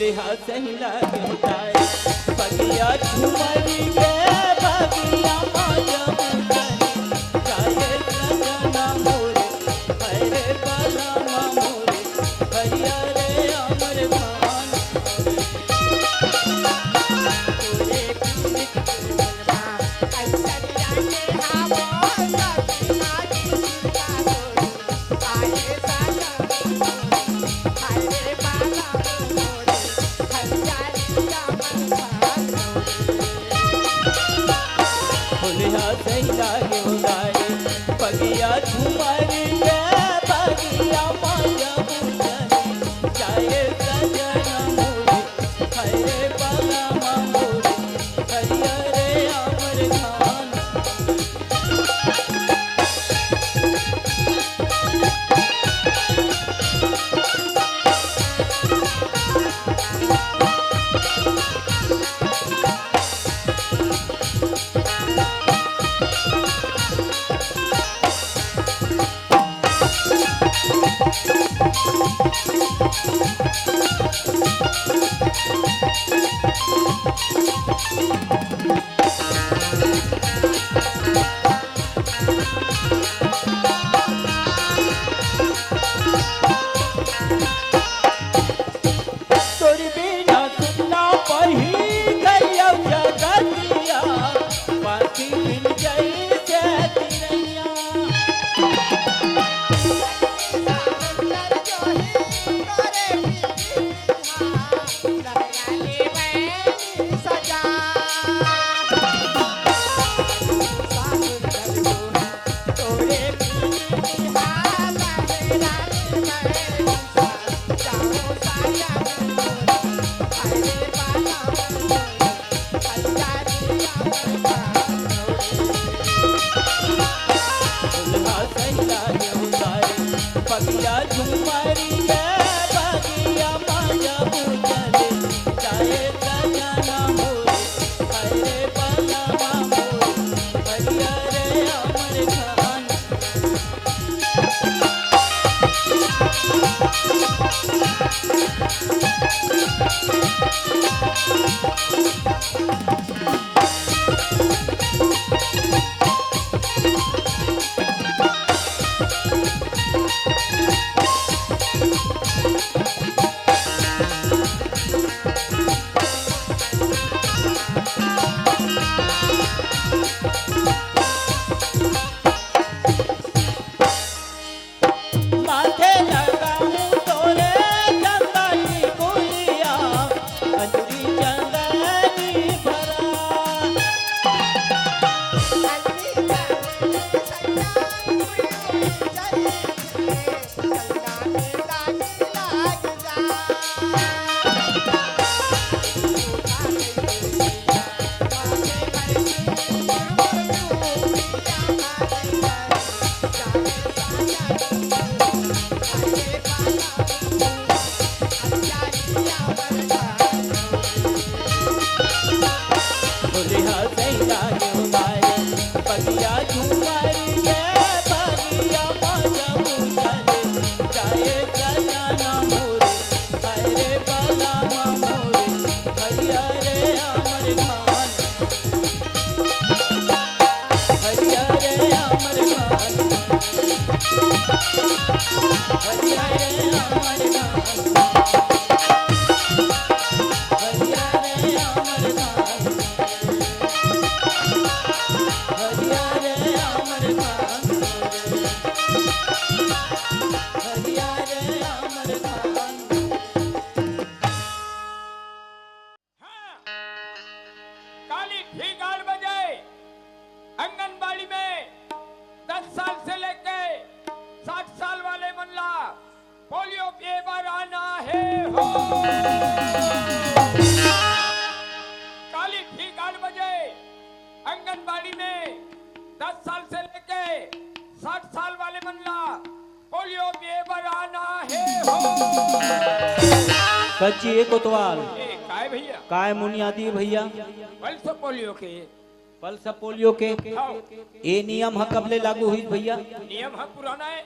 बोले हंसही लागे उतारे बगिया झुमरी के बगिया माया मुचले जाए सजना मोरे हरे बलमा मोरे भैया रे अमर भान तोरे पीत बलमा ऐसा जाने हावो सजना जिसका मोरे आए सजना हरे बलमा मोरे भैया रे अमर भान बोले हंसही लागे उतारे बगिया झुमरी के बगिया माया मुचले जाए सजना मोरे हरे बलमा मोरे भैया रे अमर भान तोर बिना सुनना पही गइया जगतिया पाखी बिन गई से तिरैया तोरे बगिया झुमरी के बगिया माया मुचले जाए सजना मोरे हरे बलमा मोरे भैया रे अमर भान माथे लगाऊं तोरे चंदनी गुलिया अंजलि चंदनी भरा बोले हंसही लागे उतारे बगिया झुमरी के बगिया माया मुचले जाए सजना मोरे हरे बलमा मोरे भैया रे अमर भान भैया रे अमर भान भैया रे अमर भान भैया रे अमर भान भैया रे अमर भान भैया रे अमर भान काली ठीक 8 बजे आंगनबाड़ी में 10 साल से लेके 60 साल वाले मनला पोलियो के बार आना है हो। काली ठीक 8 बजे आंगनबाड़ी में 10 साल से लेके 60 साल वाले मनला पोलियो के बार आना है हो। कच्ची कोतवाल काय भैया काय मुनियादी भैया पल्स पोलियो के पल्स पोलियो के ये नियम है कब ले लागू हुई भैया? नियम है पुराना है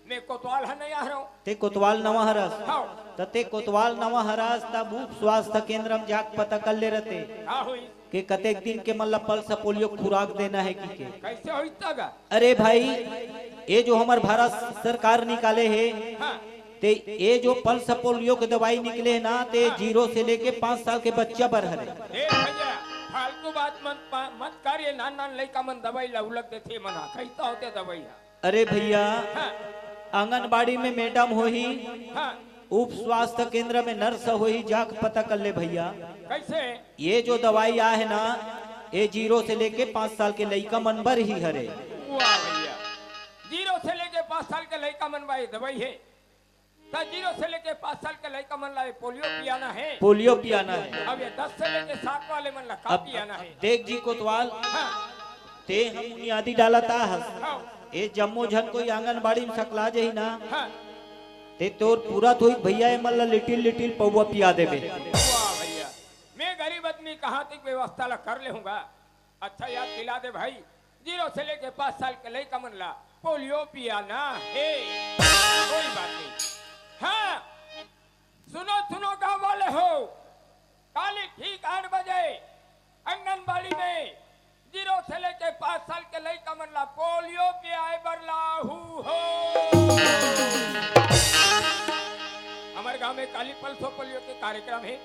मैं कोतवाल है नहीं आ रहा हूँ ते कोतवाल नवा हरस हाँ त ते कोतवाल नवा हरस ता भूप स्वास्थ्य केंद्र में जाक पता कर ले रहते हाँ हुई कि कतेक दिन के मतलब पल्स पोलियो खुराक देना है की के कैसे हुई तगा अरे भाई ये जो हमार भारत सरकार निकाले है हाँ ते ये जो पल्स पोलियो के दवाई निकले है ना ते 0 से लेके 5 साल के बच्चा पर हरे देख भैया फालतू बात मत करिए नान नान लड़का मन दवाई लउलक देते मना कैसा होते दवाई है अरे भैया हाँ आंगनबाड़ी में मैडम होही हाँ उप स्वास्थ्य केंद्र में नर्स होही जाक पता कर ले भैया कैसे ये जो दवाई आ है ना ये 0 से लेके 5 साल के लड़का मन पर ही हरे वाह भैया 0 से लेके 5 साल के लड़का मन भाई दवाई है तो 0 से लेके 5 साल के लड़का मन ला पोलियो पियाना है पोलियो पियाना है अब ये 10 से लेके 7 वाले मन ला का अब पियाना है देख जी कोतवाल हाँ ते हम बुनियादी डालता हस हाँ ये जम्मू झन कोई आंगनबाड़ी में सकला जही ना हाँ ते तोर पूरा तो भैया ये मतलब लिटिल लिटिल पौवा पिया देबे वाह भैया मैं गरीब आदमी कहाँ तक व्यवस्था ला कर लेऊंगा अच्छा याद दिला दे भाई 0 से लेके 5 साल के लड़का मन ला पोलियो पियाना है कोई बात नहीं हाँ सुनो सुनो गाँव वाले हो काली ठीक 8 बजे आंगनबाड़ी में 0 से लेके 5 साल के लड़का मन ला पोलियो पियाए बर लाहू हो हमारे गांव में काली पल्सो पोलियो के कार्यक्रम है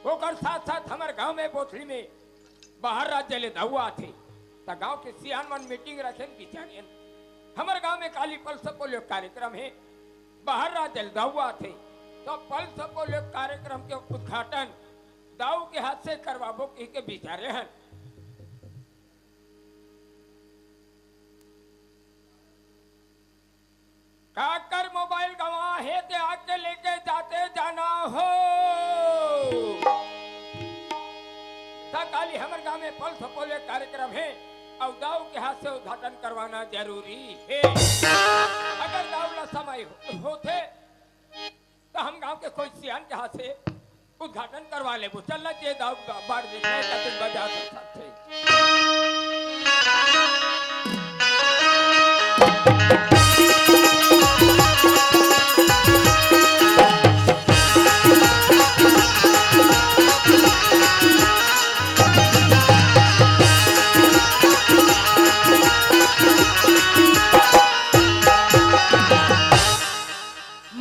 वो कर साथ साथ हमारे गांव में बोथली में बाहर राज्य ले दहुआ थे ता गांव के सियान मन मीटिंग रखे बिचारियन हमारे गांव में काली पल्सो पोलियो कार्यक्रम है बाहर राज्य ले दहुआ थे तो पल्सो पोलियो कार्यक्रम के उद्घाटन दाऊ के हाथ से करवाबो के बिचारे हैं काकर मोबाइल गवा है ते आके लेके जाते जाना हो काली हमारे गांव में पल्स पोलियो कार्यक्रम है और दाऊ के हाथ से उद्घाटन करवाना जरूरी है अगर दाऊ ला समय होते तो हम गांव के कोई सियान के हाथ से उद्घाटन करवा ले वो चलना चाहिए दाऊ बाढ़ देखने बजा सकते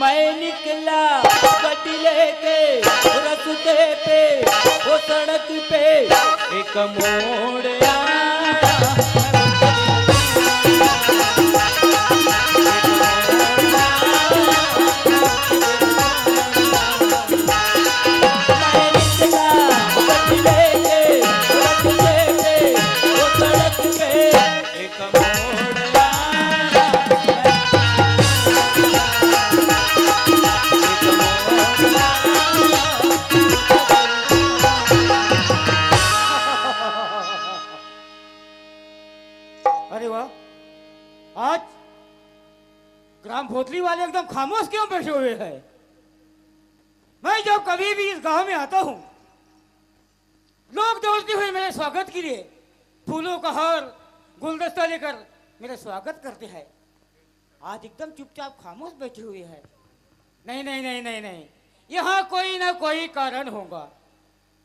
मैं निकला गड्डी लेके रस्ते पे वो सड़क पे एक मोड़ आया मैं निकला गड्डी लेके रस्ते पे वो सड़क पे एक मोड़ आया अरे वाह आज ग्राम भोतली वाले एकदम खामोश क्यों बैठे हुए हैं मैं जब कभी भी इस गांव में आता हूं लोग दौड़ते हुए मेरे स्वागत के लिए फूलों का हार गुलदस्ता लेकर मेरा स्वागत करते हैं आज एकदम चुपचाप खामोश बैठे हुए हैं नहीं नहीं नहीं नहीं नहीं यहाँ कोई ना कोई कारण होगा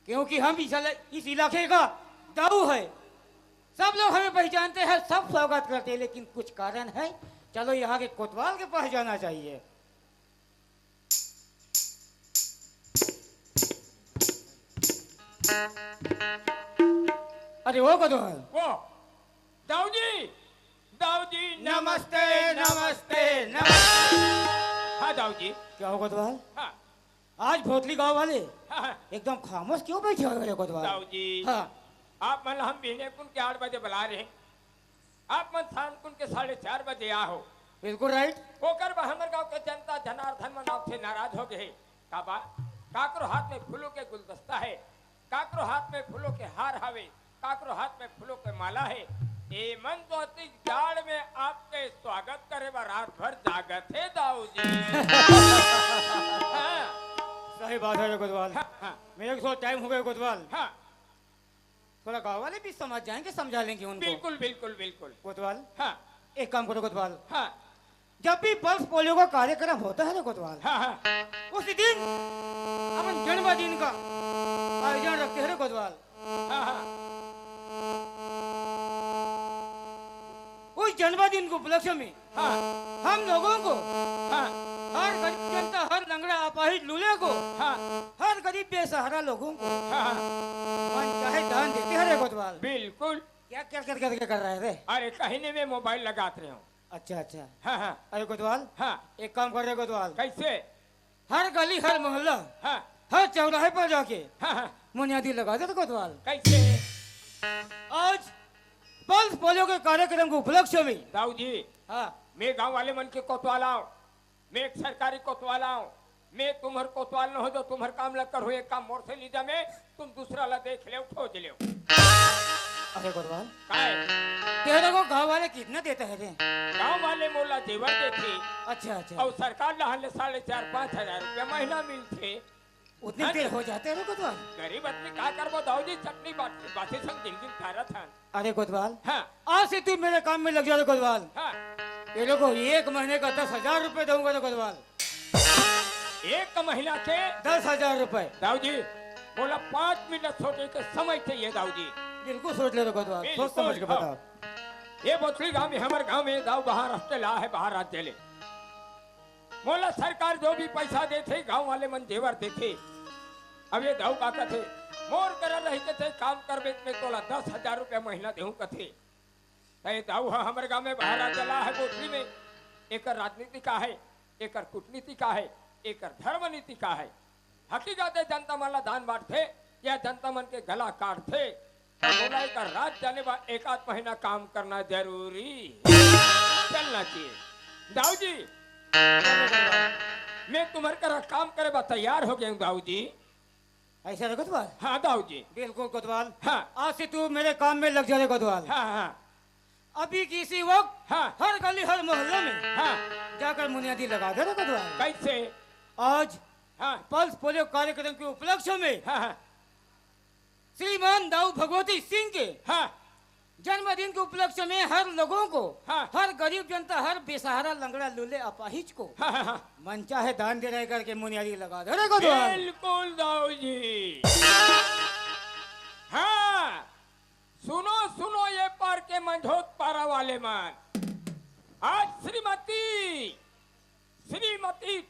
क्योंकि हम इस इलाके का दाऊ है सब लोग हमें पहचानते हैं सब स्वागत करते हैं लेकिन कुछ कारण है चलो यहाँ के कोतवाल के पास जाना चाहिए अरे वो कोतवाल वो दाऊ जी नमस्ते नमस्ते नमस्ते हाँ दाऊ जी क्या हो कोतवाल हाँ आज भोतली गांव वाले हाँ एकदम खामोश क्यों बैठे हुए हैं कोतवाल दाऊ जी हाँ आप मन हम बिहने कुन के 8 बजे बुला रहे हैं आप मन शाम कुन के 4:30 बजे आओ बिल्कुल राइट होकर हमर गांव के जनता जनार्दन मनाव से नाराज हो गए काबा काकरो हाथ में फूलों के गुलदस्ता है काकरो हाथ में फूलों के हार हवे काकरो हाथ में फूलों के माला है ए मन तो अति जाड़ में आपके स्वागत करे बा रात भर जागत है दाऊ जी हाँ, सही बात है कोतवाल हाँ, मेरे को टाइम हो गया कोतवाल हाँ, थोड़ा गाँव वाले भी समझ जाएंगे समझा लेंगे उनको बिल्कुल बिल्कुल बिल्कुल कोतवाल हाँ एक काम करो कोतवाल हाँ जब भी पल्स पोलियो का कार्यक्रम होता है ना कोतवाल, हाँ हाँ उसी दिन अपन जन्मदिन का आयोजन रखते हैं रे कोतवाल। हाँ हाँ उस जन्मदिन के उपलक्ष्य में हाँ हम लोगों को, हाँ हर गरीब जनता, हर लंगड़ा अपाहिज लूले को, हाँ हर गरीब बेसहारा लोगों को हाँ मन चाहे दान देते हैं रे कोतवाल। बिल्कुल। क्या क्या कर कर कर रहे थे? अरे कहने में मोबाइल लगाते रहे हो। अच्छा अच्छा। हाँ हाँ अरे कोतवाल, हाँ एक काम कर रहे कोतवाल, कैसे? हर गली, हर मोहल्ला, हाँ हर चौराहे पर जाके हाँ हाँ बुनियादी लगा दे कोतवाल। कैसे? आज पल्स पोलियो के कार्यक्रम के उपलक्ष्य में, दाऊ जी, हाँ, मैं गांव वाले मन के कोतवाल हूँ, मैं एक सरकारी कोतवाल हूँ, मैं तुम्हार कोतवाल न हो तो तुम्हार काम लग कर हो, एक काम मोर से लीजा में तुम दूसरा ला देख ले खोज ले। अरे कोतवाल, काय तेरे को गाँव वाले कितना देते हैं रे? गांव वाले मोला जेवर देते अच्छा अच्छा, और सरकार लहाले 4,500-5,000 रुपया महीना मिलते। उतने देर हो जाते हैं कोतवाल। गरीब आदमी का करबो दाऊ जी, चटनी बातें संग दिन दिन खा रहा था। अरे कोतवाल, हाँ आज से तू मेरे काम में लग जा रे कोतवाल। हाँ तेरे को एक महीने का 10,000 रुपए दूंगा रे कोतवाल। एक महीना के 10,000 रुपए। दाऊ जी बोला 5 मिनट सोचे के समय चाहिए दाऊ जी। बिल्कुल सोच ले रे कोतवाल, सोच समझ के बताओ। ये बोतली गांव में, हमारे गांव में दाऊ बाहर हफ्ते ला है, बाहर रात ले मोला सरकार जो भी पैसा देते गांव वाले मन जेवर देते। अब ये दाऊ का कथे मोर कर रही के थे काम करबे में तोला 10,000 रुपया महीना देहूं कथे। ये दाऊ हमारे गांव में बाहर रात ला है बोतली में। एक राजनीति का है, एक कूटनीति का है, एक धर्म नीति का है। हकीकत है जनता मन दान बांटते या जनता मन के गला काटते। बोला एक रात जाने बाद एक आध महीना काम करना जरूरी चलना चाहिए। दाऊ जी मैं तुम्हारे कर काम करे बा तैयार हो गया हूँ दाऊ जी। ऐसा रे कोतवाल? हाँ दाऊ जी। बिल्कुल कोतवाल, हाँ आज से तू मेरे काम में लग जा रे कोतवाल। हाँ हाँ अभी किसी वक्त हाँ हर गली, हर मोहल्ले में हाँ जाकर बुनियादी लगा दे रे कोतवाल। कैसे? आज हाँ पल्स पोलियो कार्यक्रम के उपलक्ष्य में हाँ हाँ श्रीमान दाऊ भगवती सिंह के हाँ जन्मदिन के उपलक्ष्य में हर लोगों को, हाँ। हर गरीब जनता, हर बेसहारा लंगड़ा लूले अपाहिज को हाँ हाँ मन चाहे दान दे रहे करके बुनियादी लगा दे रे कोतवाल। बिल्कुल दाऊ जी। हाँ सुनो सुनो ये पार के मंझोत पारा वाले मन, आज श्रीमती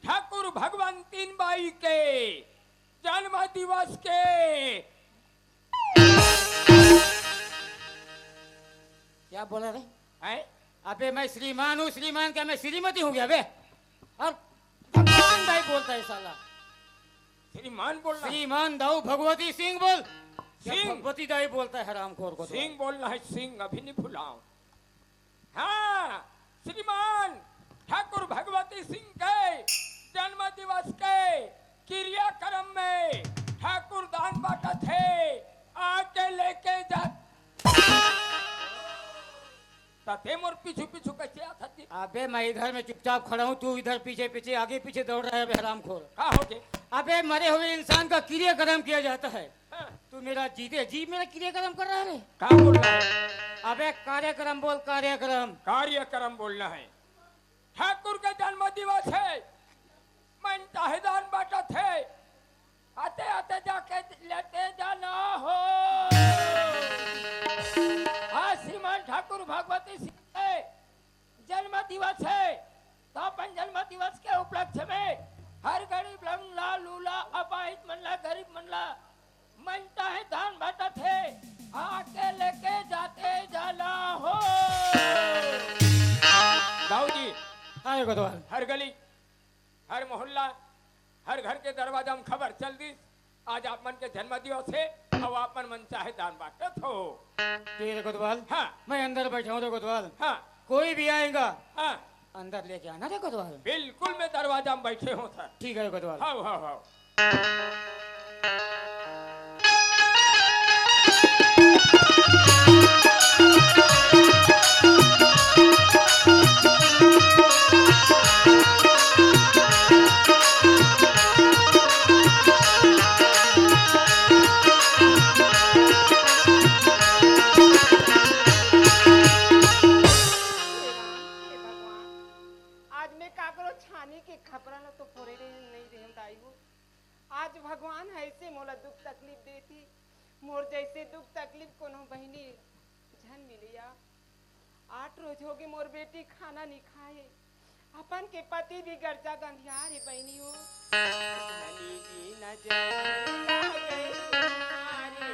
ठाकुर भगवंती बाई के जन्म दिवस के क्या बोला रे? हैं? अबे मैं श्रीमान हूँ, श्रीमान क्या मैं श्रीमती हूँ क्या बे? और भगवान भाई बोलता है साला। श्रीमान बोलना, श्रीमान दाऊ भगवती सिंह बोल। क्या सिंह? भगवती दाई बोलता है हरामखोर को तो। सिंह बोलना है, सिंह अभी नहीं भुलाओ। हाँ श्रीमान ठाकुर भगवती सिंह के जन्म दिवस के क्रियाक्रम में ठाकुर दान बांटा थे, आके लेके जा थे। मोर पीछू पीछू कैसे आता थी? अबे मैं इधर में चुपचाप खड़ा हूँ, तू इधर पीछे पीछे आगे पीछे दौड़ रहा है हरामखोर। का हो गए? अबे मरे हुए इंसान का क्रियाक्रम किया जाता है, हाँ, तू मेरा जीते जी मेरा क्रियाक्रम कर रहा है रे? का बोल रहा है? अबे कार्यक्रम बोल, कार्यक्रम। कार्यक्रम बोलना है। ठाकुर का जन्म दिवस है, मन चाहे दान बांटा थे, आते आते जाके लेते जाना हो। हाँ श्रीमान ठाकुर भगवती सिंह के जन्म दिवस है, तो अपन जन्म दिवस के उपलक्ष्य में हर गरीब लंगड़ा लूला अपाहिज मनला गरीब मनला मन चाहे दान बांटा थे, आके लेके जाते जाना हो। दाऊ जी अरे कोतवाल, हर गली, हर मोहल्ला, हर घर के दरवाजा में खबर चल दी आज आप मन के जन्म दिवस है, अब आप मन चाहे दान बांटत हो। ठीक है कोतवाल, हाँ मैं अंदर बैठा हूँ रे कोतवाल। हाँ कोई भी आएगा हाँ अंदर लेके आना रे कोतवाल। बिल्कुल मैं दरवाजा में बैठे हूँ सर। ठीक है कोतवाल। हाँ हाँ हाँ में काकरो छाने के खपरा तो फोरे नहीं रहे दाई हो। आज भगवान ऐसे मोला दुख तकलीफ देती, मोर जैसे दुख तकलीफ कोनो बहनी झन मिलिया। 8 रोज हो गए मोर बेटी खाना नहीं खाए, अपन के पति भी गर्जा गंधिया रे बहनी हो। धनी की नजर आ गई तुम्हारी।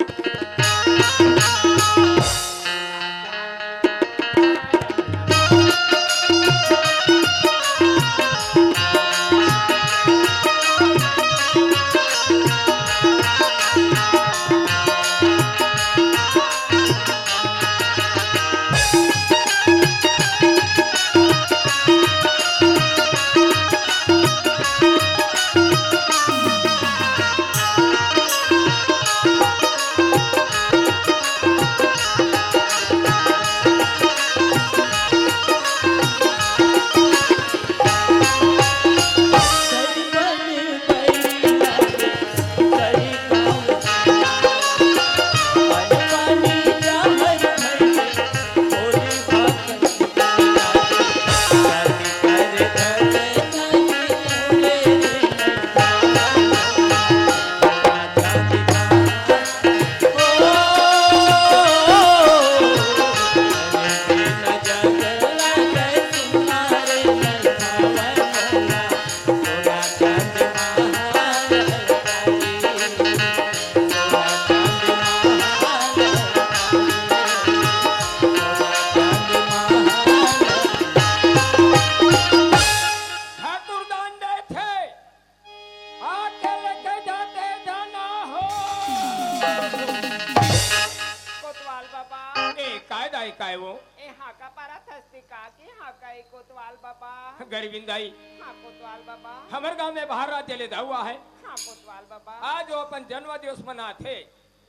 गरीबिंदाई हाँ कोतवाल बाबा। हमारे गांव में बाहर रात चले हुआ है। हाँ कोतवाल बाबा। आज वो अपन जन्म दिवस मनाते।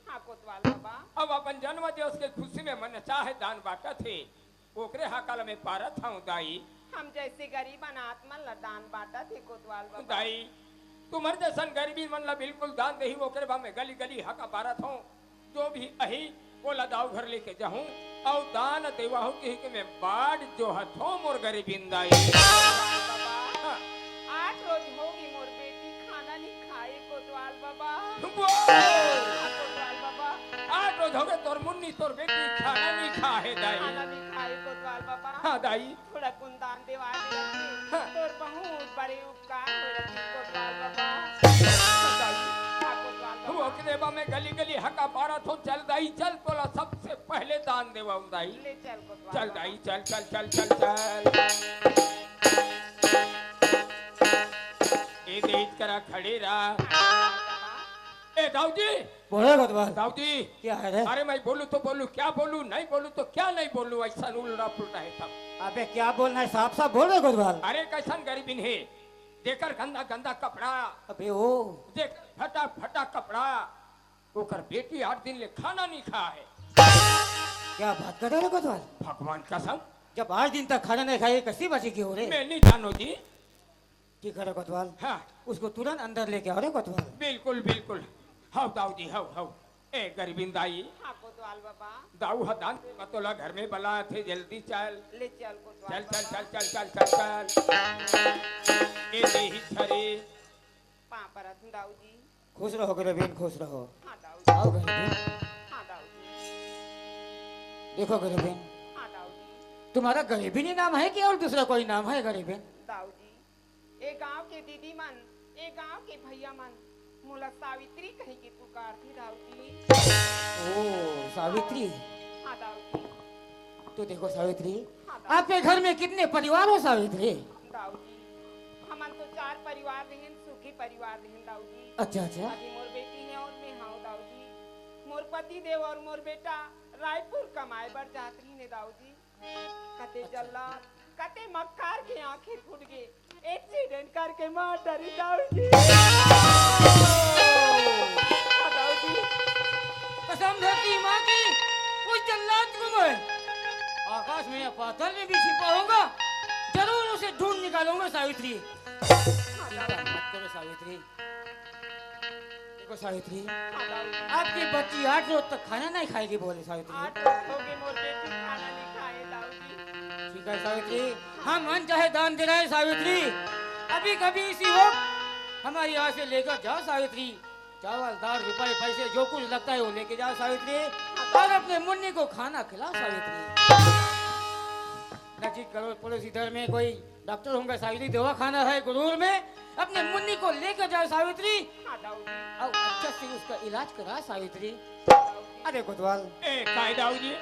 हाँ कोतवाल बाबा। अब अपन जन्म दिवस के खुशी में मन चाहे दान बांटा थे, ओकरे हाकाल में पारा था दाई। हम जैसे गरीब अनाथ मन ला दान बांटा थे कोतवाल बाबा। दाई तुम्हारे जैसन गरीबी मन ला बिल्कुल दान दही, ओकरे बा में गली गली हाका पारा था। जो भी अही वो लदाऊ घर लेके जाऊं और दान देवाहू के मैं बाढ़ जो हथो मोर गरीबिंदाई। 8 रोज होगी मोर बेटी खाना नहीं खाए कोतवाल बाबा। कोतवाल बाबा 8 रोज हो गए तोर मुन्नी तोर बेटी खाना नहीं खाए दाई। खाना नहीं खाए कोतवाल बाबा। हाँ दाई थोड़ा कुंदान देवा दे तोर बहुत बड़े उपकार हो रही कोतवाल बाबा। वो बा में गली गली हका पारा थो। चल दाई चल तोला सबसे पहले दान देवा दाई। ले चल कोतवाल चल दाई चल चल चल चल चल। ए देख करा खड़े रहा। ए दाऊजी बोले कोतवाल। दाऊजी क्या है रे? अरे मैं बोलूं तो बोलूं, क्या बोलूं, नहीं बोलूं तो क्या नहीं बोलूं, ऐसा उल्टा पुल्टा है सब। अबे क्या बोलना है, साफ साफ बोल रहे कोतवाल। अरे कैसन गरीबी है, देखकर गंदा गंदा कपड़ा, अबे ओ देख फटा फटा कपड़ा, ओकर बेटी 8 दिन ले खाना नहीं खा है। क्या बात कर रहे हो कोतवाल? भगवान कसम जब 8 दिन तक खाना नहीं खाए कैसी बची की हो रे? मैं नहीं जानो जी। ठीक है कोतवाल। हाँ उसको तुरंत अंदर लेके आओ रे कोतवाल। बिल्कुल बिल्कुल। हाउ दाऊ जी हाउ हाउ। ए गरीबिंदाई हाँ कोतवाल बाबा। दाऊ हदान मतोला घर में बला थे, जल्दी चल। ले चल कोतवाल चल चल चल चल चल चल चल। ए देही छरे पापरा दाऊ जी। खुश रहो गरीबीन, खुश रहो। हाँ दाऊ जी। आओ गरीबीन। हाँ दाऊ जी। देखो गरीबीन, हाँ दाऊ जी। तुम्हारा गरीबीन ही नाम है कि और दूसरा कोई नाम है गरीबीन? दाऊ जी, एक गांव के दीदी मन, एक गांव के भैया मन मोला सावित्री कही के पुकार थी दाऊ जी। ओ सावित्री। हाँ दाऊ जी। तो देखो सावित्री, हाँ दाऊ आपके घर में कितने परिवार हो सावित्री? दाऊ जी, हमन तो 4 परिवार रहें, सुखी परिवार रहें दाऊ जी। अच्छा अच्छा। अभी मोर बेटी है और मैं हाँ दाऊ जी। मोर पति देव और मोर बेटा रायपुर कमाए बर जातरी ने दाऊ जी। कते जल्ला कते मक्कार के आंखें फूट गए, एक्सीडेंट करके मार डरी दाऊ जी। हाँ दाऊ जी। कसम धरती माँ की, उस जल्लाद को मैं आकाश में या पाताल में भी छिपा होगा, जरूर उसे ढूंढ निकालूंगा सावित्री। चिंता मत करो सावित्री। देखो सावित्री, हाँ दाऊ जी। आपकी बच्ची 8 रोज तक खाना नहीं खाएगी बोले सावित्री। 8 रोज हो गए मोर बेटी खाना नहीं खाए दाऊ जी। ठीक ठीक है सावित्री, हम मन चाहे दान दे रहे हैं सावित्री। अभी कभी इसी वक्त हमारी यहाँ से लेकर जाओ सावित्री, चावल दाल रुपए पैसे जो कुछ लगता है वो लेके जाओ सावित्री, और अपने मुन्नी को खाना खिलाओ सावित्री। नजीक करो पड़ोस इधर में कोई डॉक्टर होंगे सावित्री, दवा खाना है गुरूर में, अपने मुन्नी को लेकर जाओ सावित्री और अच्छा से उसका इलाज करा सावित्री। अरे कोतवाल, काय दाऊ जी?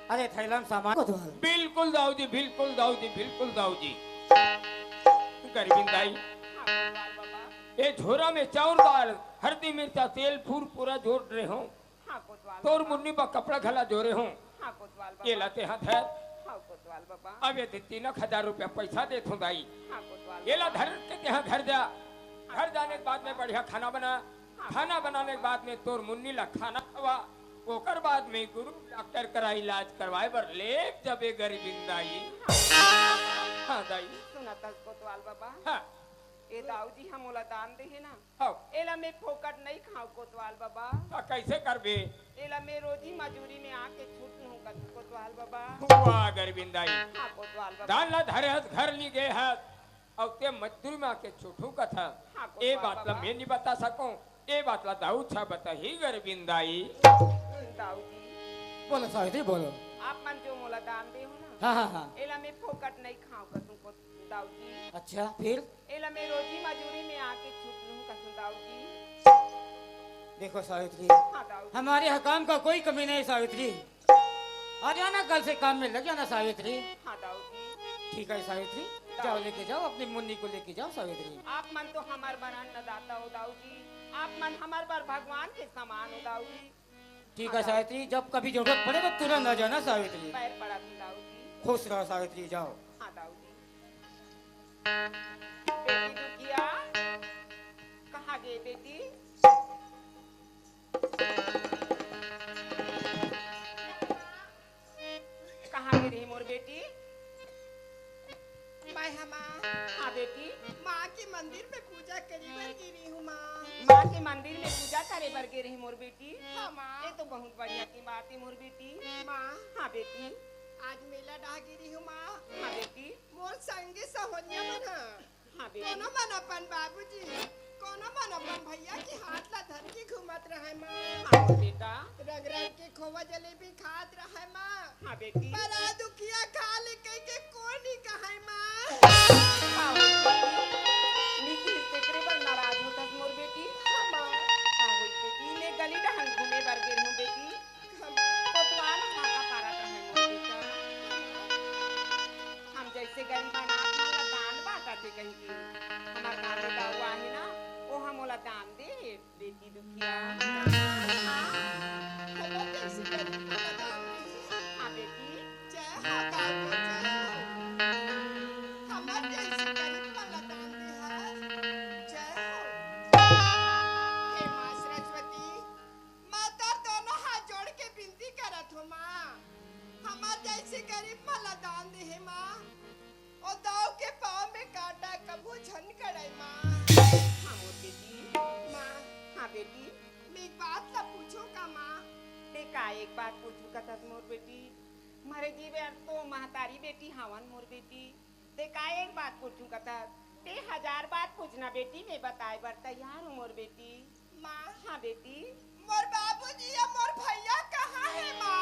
अरे थैलाम सामान कोतवाल। बिल्कुल दाऊ जी, बिल्कुल दाऊ जी, बिल्कुल दाऊ जी। गरीबिंदाई, ये झोरा में चाउर दाल हल्दी मिर्चा तेल फूर पूरा जोड़ रहे हो, तोर मुन्नी बा कपड़ा घला जोरे हो, ये लाते हाथ है। अब ये 3,000 रुपया पैसा दे थो दाई, ये ला धर के यहाँ घर जा, घर जाने के बाद में बढ़िया खाना बना, खाना बनाने के बाद में तोर मुन्नी ला खाना खवा, ओकर बाद में गुरु डॉक्टर करा इलाज करवाए बर ले जबे गरीबिंदाई। हाँ दाई सुना तस कोतवाल बाबा, हाँ ए दाऊ जी हम ओला दान दे है ना, हाँ एला में फोकट नहीं खाओ कोतवाल बाबा, हाँ, कैसे करबे? एला में रोजी मजूरी में आके छूट लूं कोतवाल बाबा। वाह गरीबिंदाई, हाँ कोतवाल बाबा, दान ला धरे हथ घर ली गए हथ और ते मजदूरी में आके छूटू कथा, हाँ, ये कोतवाल बात ला बाबा। मैं नहीं बता सकूं, ये बात ला दाऊ छा बता ही गरीबिंदाई। दाऊ जी बोलो सावित्री बोलो। आप मन जो मोला दान दे हो ना, हाँ हाँ हाँ, एला में फोकट नहीं खाओ कसू को दाऊ जी, अच्छा फिर एला में रोजी मजूरी में आके छूट लूं कसू दाऊ जी। देखो सावित्री, हाँ दाऊ जी, हमारे यहाँ काम का कोई कमी नहीं सावित्री, आ जाना कल से काम में लग जाना सावित्री। हाँ दाऊ जी, ठीक है सावित्री, जाओ लेके जाओ अपनी मुन्नी को लेके जाओ सावित्री। आप मन तो हमार बरन न दाता हो दाऊ जी, आप मन हमार पर भगवान के समान हो दाऊ जी। ठीक है सावित्री, जब कभी जरूरत पड़े तो तुरंत आ जाना सावित्री। पैर पड़ा थी दाऊ जी। खुश रहो सावित्री, जाओ। हाँ दाऊ जी। बेटी दुखिया कहाँ गई बेटी? कहाँ गई रही मोर बेटी? मैं हमा हाँ बेटी, माँ के मंदिर में पूजा करी बर गिरी हूँ माँ। माँ के मंदिर में पूजा करे बर गई रही मोर बेटी। हाँ माँ। ये तो बहुत बढ़िया की बात है मोर बेटी। माँ हाँ बेटी, आज मेला डाह गिरी हूँ माँ। हाँ बेटी, मोर संगे सहोनिया मन ह। हाँ बेटी, कोनो मन अपन बाबूजी, कोनो मन अपन भैया के हाथ ला धर के घूमत रहे माँ। हाँ मोर बेटा, रंग रंग के खोवा जलेबी खात रहे माँ। हाँ बेटी, बड़ा दुखिया खा ले कह के कोई नहीं कहे माँ। हाँ मोर बेटी, नीति से करे बर नाराज होतस मोर बेटी। हाँ माँ। हाँ होई बेटी, मैं गली डहन घूमे बर गेल हूँ बेटी। हाँ माँ। कोतवाल हाका पारा रहे मोर बेटा। हम जैसे गरीबन आत्मा का दान बांटते कहीं की, हमार गाँव में दाऊआ है ना, वो हम ओला दान दे बेटी दुखिया। खबर कैसी करी पता नहीं। हाँ बेटी, जय हो गाय को जय हो। हमर जैसी गरीब वाला दान दे है। जय हो। हे माँ सरस्वती, माता दोनों हाथ जोड़ के विनती करत हो माँ। हमर जैसी गरीब वाला दान दे है माँ। ओ दाव के पाँव में कांटा कबू झन करे माँ। हाँ मोर बेटी, माँ, हाँ बेटी, मैं एक बात ला पूछूं का माँ? देखा एक बात पूछू कथत मोर बेटी, मारे जीवे तो महतारी बेटी हवन मोर बेटी। देखा एक बात पूछू कथत, ते 1000 बात पूछना बेटी, मैं बताए बर तैयार हूँ मोर बेटी। माँ, हाँ बेटी, मोर बाबूजी या मोर भैया कहाँ है माँ?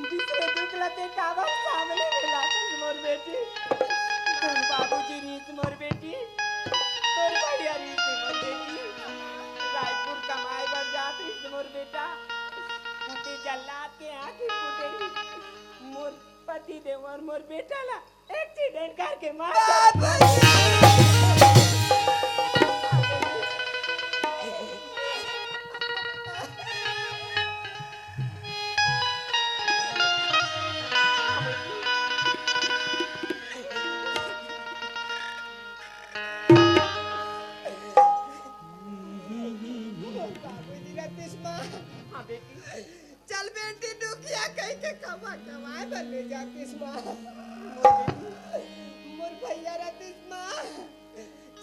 दूसरे दुख लते काबर सामने मिला तुम मोर बेटी। तुम बाबूजी रीत मोर बेटी, तोर भैया रीत मोर बेटी। रायपुर कमाए बर जात रीत मोर बेटा, ते जल्लाद के आंखें फूटे। मोर पति देव और मोर बेटा ला एक्सीडेंट करके मार बाबूजी रतीश माँ, हाँ बेटी, चल बेटी दुखिया कहीं के कमाए बन ले जातीस माँ। मोर भैया रतीश माँ,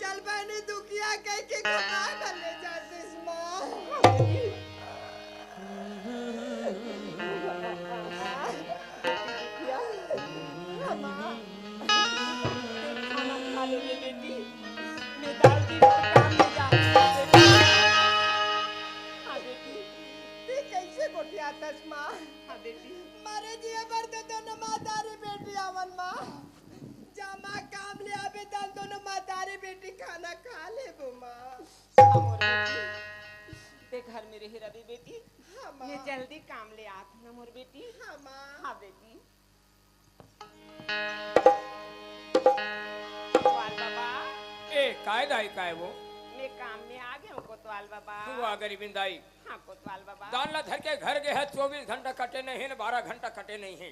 चल बहनी दुखिया कहीं के कमाए बन ले जातीस माँ। खाना खा ले रे बेटी। मैं दाऊजी को काम में जा रही हूँ बेटी। हाँ बेटी। ते कैसे गोठियातस माँ? हाँ बेटी। मारे जिया पर तो दोनों मातारी बेटी आवन माँ। जामा काम ले आवे दाल दोनों मातारी बेटी खाना खा ले वो माँ। हाँ मोर बेटी। ते घर में रह रही बेटी। हाँ माँ। मैं जल्दी काम ले आती हूँ ना मोर बेटी। हाँ माँ। हाँ बेटी। कोतवाल बाबा, ए कायदा है काय वो मैं काम में आ गया हूँ कोतवाल बाबा। तू आ गरीब इंदाई हाँ कोतवाल बाबा। दान ला धर के घर गए है 24 घंटा कटे नहीं है 12 घंटा कटे नहीं है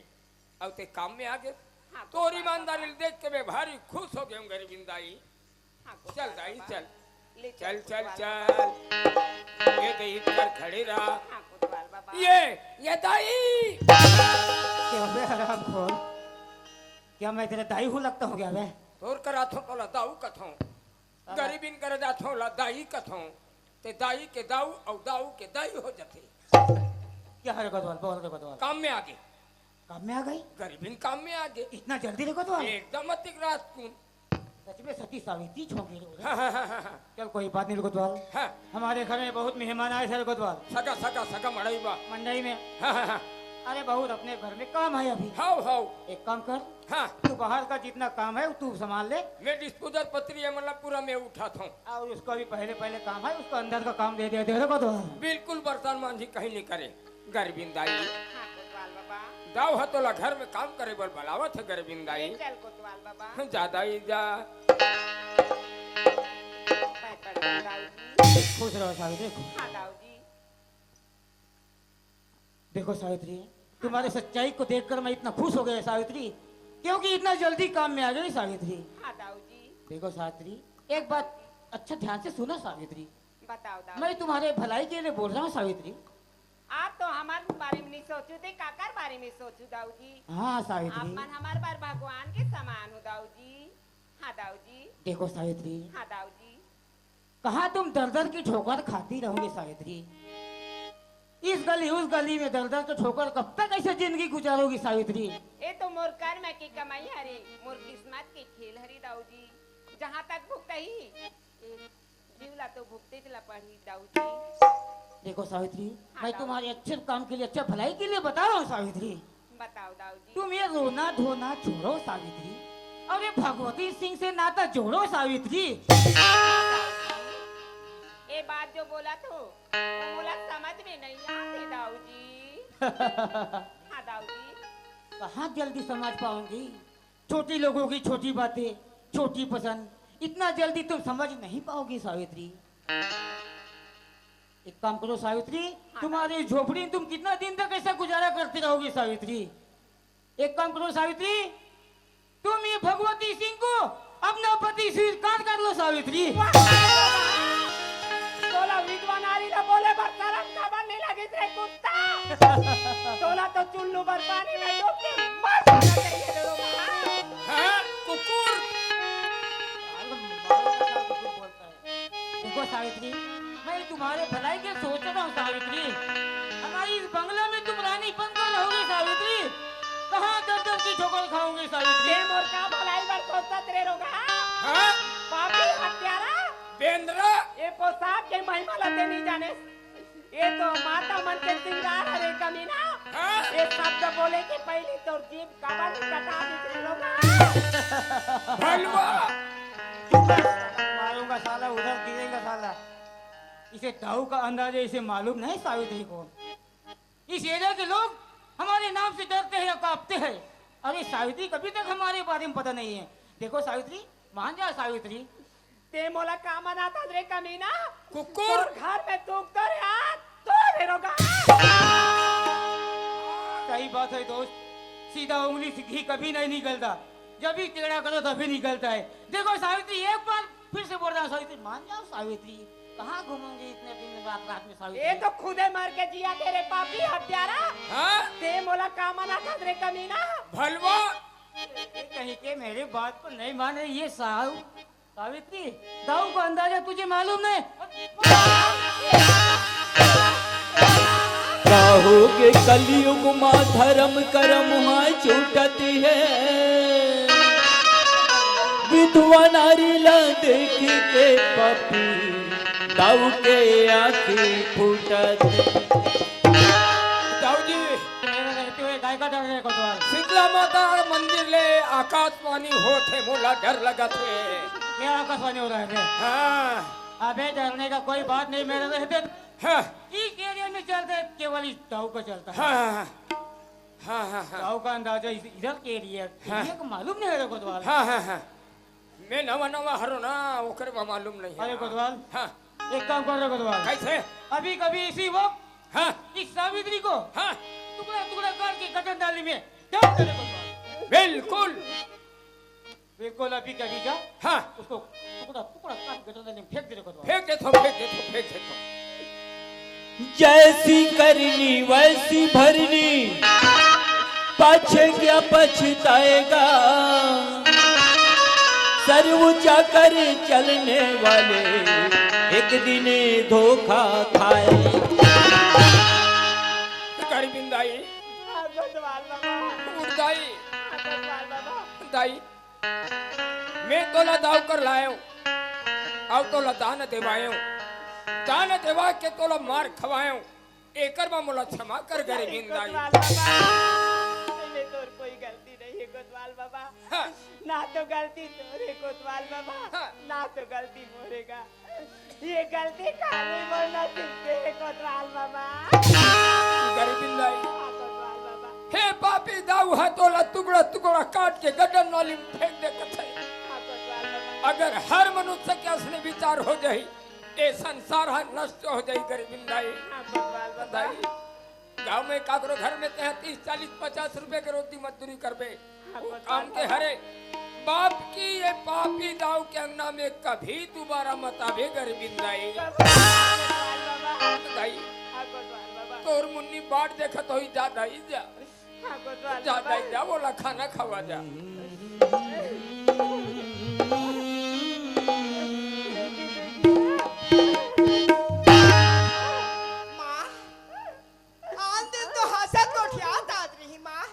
अब ते काम में आ गए हाँ, तो कोतवाल ईमानदारी बाबा। देख के मैं भारी खुश हो गया हूँ गरीब इंदाई हाँ, कोतवाल चल दाई बाबा। चल ले चल चल कोतवाल बाबा। चल ये दही कर खड़ी रहा हाँ कोतवाल बाबा। ये दाई क्या बे हरामखोर, क्या मैं तेरा दाई हूँ लगता हूँ क्या बे? तोर करा थो तो दाऊ कथों गरीबिन कर जाथों ला दाई कथों ते दाई के दाऊ और दाऊ के दाई हो जाते क्या है रे कोतवाल, बोल रे कोतवाल। काम में आगे काम में आ गई? गरीबिन काम में आगे इतना जल्दी रे कोतवाल? एकदम अतिक राजकून सच में सती सावित्री छोंकी रे। हाँ हाँ हाँ हाँ चल कोई बात नहीं रे कोतवाल। हाँ हमारे घर में बहुत मेहमान आए थे रे कोतवाल। सगा सगा सगा मड़ई बा मंडई में। हाँ हाँ हाँ अरे बहुत अपने घर में काम है अभी। हाउ हाउ एक काम कर, हाँ तू बाहर का जितना काम है वो तू संभाल ले, मैं डिस्पोजल पत्री है मतलब पूरा मैं उठा था और उसको भी पहले पहले काम है उसको अंदर का काम दे दे रे कोतवाल। बिल्कुल बर्तन मांझी कहीं नहीं करे गरीबिन दाई हाँ कोतवाल बाबा। दाव हतोला घर में काम करे बोल बलावत है गरीबिन दाई ले चल कोतवाल बाबा। ज्यादा ही जा पैर पड़ गए दाऊजी। खुश रहो सावित्री। हाँ दाऊजी। देखो सावित्री, तुम्हारे सच्चाई को देखकर मैं इतना खुश हो गया सावित्री, क्योंकि इतना जल्दी काम में आ गई सावित्री। हाँ दाऊजी। देखो सावित्री, एक बात अच्छा ध्यान से सुना सावित्री, बताओ दाऊजी। मैं तुम्हारे भलाई के लिए बोल रहा हूँ सावित्री। आप तो हमारे बारे में नहीं सोचू थे, काकर बारे में सोचू दाऊजी। हाँ आप सावित्री। मन हमारे बार भगवान के समान हो दाऊजी। हाँ दाऊजी। देखो सावित्री, हाँ दाऊजी। कहाँ तुम दर दर की ठोकर खाती रहोगी सावित्री? इस गली उस गली में दर दर की ठोकर कब तक ऐसे जिंदगी गुजारोगी सावित्री? ये तो मोर कर्म की कमाई हरे, मोर किस्मत के खेल हरी दाऊजी। जहाँ तक भुगता ही जीवला तो भुगते चला पड़ी दाऊजी। देखो सावित्री, हाँ, मैं दाऊजी। तुम्हारे अच्छे काम के लिए, अच्छा भलाई के लिए बता रहा हूँ सावित्री। बताओ दाऊजी। तुम ये रोना धोना छोड़ो सावित्री, और ये भगवती सिंह से नाता जोड़ो सावित्री। ये बात जो बोला तो वो बोला समझ में नहीं आते दाऊजी। हाँ दाऊजी। कहाँ जल्दी समझ पाऊंगी? छोटी लोगों की छोटी बातें, छोटी पसंद, इतना जल्दी तुम समझ नहीं पाओगी सावित्री। एक काम करो सावित्री, तुम्हारी झोपड़ी तुम कितना दिन तक ऐसा गुजारा करती रहोगी सावित्री? एक काम करो सावित्री, तुम ये भगवती सिंह को अपना पति स्वीकार कर लो सावित्री। तोला विधवा नारी ना बोले पर शर्म का बनने लगे थे कुत्ता। तोला तो चुल्लू पर पानी में डूब के मर जाना चाहिए रे लोगा। हाँ कुकुर देखो सावित्री, मैं तुम्हारे भलाई के सोच रहा हूँ सावित्री। हमारी इस बंगला में तुम रानी बनकर रहोगी सावित्री, कहाँ दर दर की ठोकर खाओगे सावित्री? ये मोर का भलाई पर सोचता तेरे रोगा। हाँ पापी हत्यारा, बेंद्रा ये पोशाक के महिमा लते नहीं जाने। ये तो माता मन के सिंगार हरे कमीना। हाँ ये शब्द बोले के पहले तो जीभ काबर कटा दी तेरे रोगा। भलवा मारूंगा साला, उधर गिरेगा साला। इसे दाऊ का अंदाजा इसे मालूम नहीं सावित्री को। इस एरिया के लोग हमारे नाम से डरते हैं या कांपते हैं। अरे सावित्री, कभी तक हमारे बारे में पता नहीं है। देखो सावित्री, मान जा सावित्री। ते मोला का मना था रे कमीना। कुकुर और घर में तू कर यार तो रे रोगा। सही बात है दोस्त, सीधा उंगली से घी कभी नहीं निकलता, जब भी टेढ़ा करो तभी निकलता है। देखो सावित्री, एक बार फिर से बोल रहा हूँ सावित्री, मान जाओ सावित्री। कहाँ घूमोगे इतने दिन रात रात में सावित्री? ये तो खुदे मर के जिया तेरे पापी हत्यारा। हाँ ते मोला का मना था रे कमीना। भलवा कहीं के मेरे बात को नहीं मान रही ये सावित्री। दाऊ का अंदाजा तुझे मालूम नहीं? कहोगे कलयुग माँ धर्म कर्म वहाँ छूटती है। दूधवा नारिला देख के पपी दाऊ के आंखें फूटत। दाऊ जी मेरे रहते हुए गाय का डर है कोतवाल। शीतला माता मंदिर ले आकाश पानी होते मोला डर लगा थे। क्या आकाशवाणी हो रहा है? हाँ अबे डरने का कोई बात नहीं, मेरे रहते हाँ इस एरिया में चलते केवल इस दाऊ का चलता है। हाँ हाँ हाँ हाँ दाऊ का अंदाजा इधर के एरिया को मालूम नहीं है कोतवाल। हाँ हाँ हाँ मैं नवा नवा हरो ना ओकर बा मालूम नहीं अरे है। कोतवाल हाँ एक काम कर रहे कोतवाल, कैसे? अभी कभी इसी वक्त हाँ इस सावित्री को हाँ टुकड़ा टुकड़ा करके गटर डाली में डाल दे कोतवाल। बिल्कुल बिल्कुल अभी कभी जा हाँ उसको टुकड़ा टुकड़ा काट गटर डाली में फेंक दे कोतवाल। फेंक देता फेंक देता फेंक देता। जैसी करनी वैसी भरनी, पाछे क्या पछताएगा। सर ऊंचा कर चलने वाले एक दिन धोखा खाए। गरीबिन दाई हाँ, कोतवाल बाबा, उड़ दाई हाँ, कोतवाल बाबा। दाई मैं तोला दाव कर लायो और तोला दान देवायो दान देवा के तोला मार खवायो एकर में मोला क्षमा कर गरीबिन दाई। कोतवाल बाबा, इसमें तोर कोई गलती नहीं है कोतवाल बाबा। हाँ ना तो गलती तोरे कोतवाल बाबा, हाँ। ना तो गलती मोरेगा। ये गलती खाली बोलना सीखते है कोतवाल बाबा। गरीबिन दाई हाँ, कोतवाल बाबा, हे पापी दाऊ है तोला टुकड़ा टुकड़ा काट के गटर नाली में फेंक दे कथे। हाँ, कोतवाल बाबा। अगर हर मनुष्य के असली विचार हो जाए ये संसार है नष्ट हो जाए गरीबिन दाई। हाँ, कोतवाल बाबा। दाई गांव में काकरो घर में 30 40 50 रुपए के रोटी मजदूरी करबे हाँ, वो कोतवाल काम के हरे बाप की ये पापी दाऊ के अंगना में कभी दोबारा मत आवे गरीबिन दाई। कोतवाल बाबा, दाई हाँ, कोतवाल बाबा। तोर मुन्नी बाट देखत होई जा दाई जा हाँ, कोतवाल जा बाबा। दाई जा बोला खाना खवा जा। माँ आन दिन तो हंसत कोठियात आत रही माँ,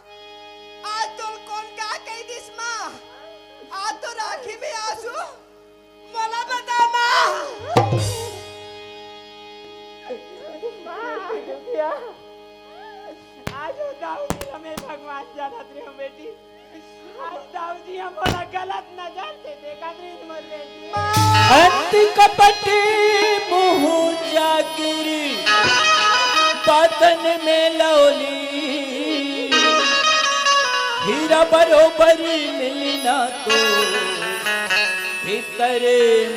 आज तो कौन का कही दिस माँ, आज तो राखी में आंसू मोला बता माँ। भैया, आज वो दाऊ जी हमें भगवान जानत रहे हो बेटी। आज दाऊ जी हमारा गलत न जानते थे कदरी मोर बेटी। अंत कपट मुँह जागिरी बातन में लौली। हीरा बरोबर मिलना तो भीतर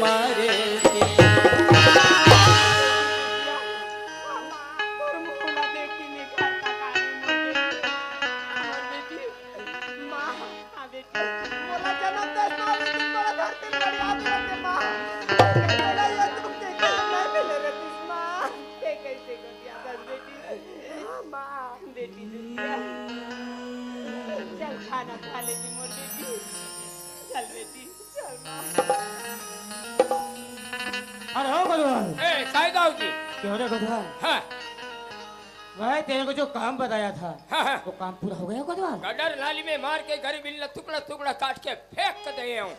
मारे थे। और मुँह न देखी निकल तकानी मोर बेटी। माँ हाँ बेटी, मोला जन्म दे माँ लेकिन मोला धरती में याद रहते माँ, तेरा ये तुम के नहीं मिले रे दिस माँ। ते कैसे कर दिया दस बेटी। माँ बेटी दुनिया, चल खाना खा लेती मोर बेटी। चल बेटी, चल माँ। अरे हो कोतवाल, ए साई दाऊ जी क्यों रे कोतवाल? हाँ भाई तेरे को जो काम बताया था हाँ हाँ वो काम पूरा हो गया कोतवाल? गडर नाली में मार के गरीबिन ने टुकड़ा टुकड़ा काट के फेंक दे हूँ।